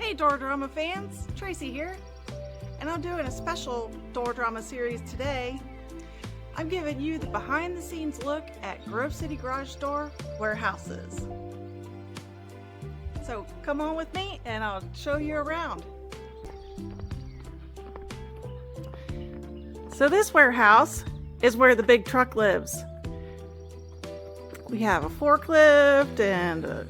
Hey Door Drama fans, Tracy here, and I'm doing a special Door Drama series today. I'm giving you the behind the scenes look at Grove City Garage Door warehouses. So come on with me and I'll show you around. So this warehouse is where the big truck lives. We have a forklift and a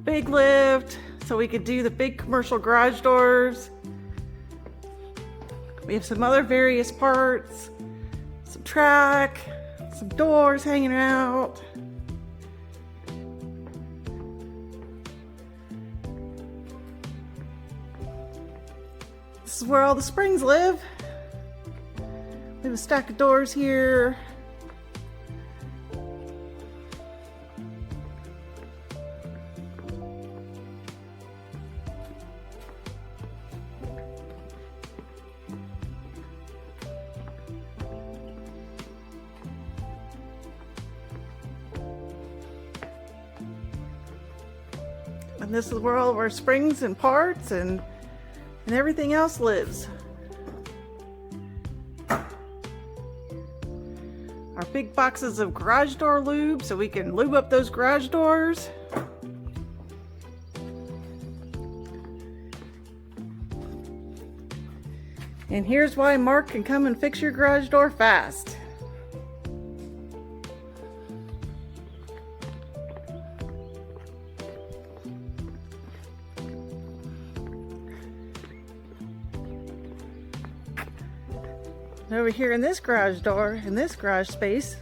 big lift, so we could do the big commercial garage doors. We have some other various parts, some track, some doors hanging out. This is where all the springs live. We have a stack of doors here. And this is where all of our springs and parts and everything else lives. Our big boxes of garage door lube so we can lube up those garage doors. And here's why Mark can come and fix your garage door fast. Over here in this garage door, in this garage space,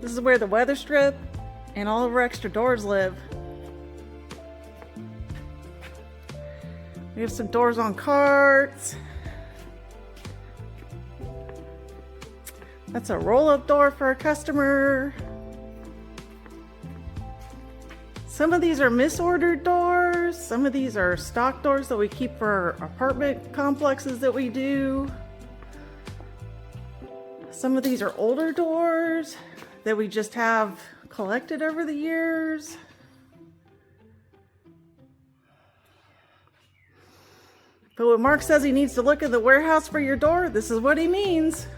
this is where the weather strip and all of our extra doors live. We have some doors on carts. That's a roll-up door for a customer. Some of these are misordered doors. Some of these are stock doors that we keep for our apartment complexes that we do. Some of these are older doors that we just have collected over the years. But when Mark says he needs to look in the warehouse for your door, this is what he means.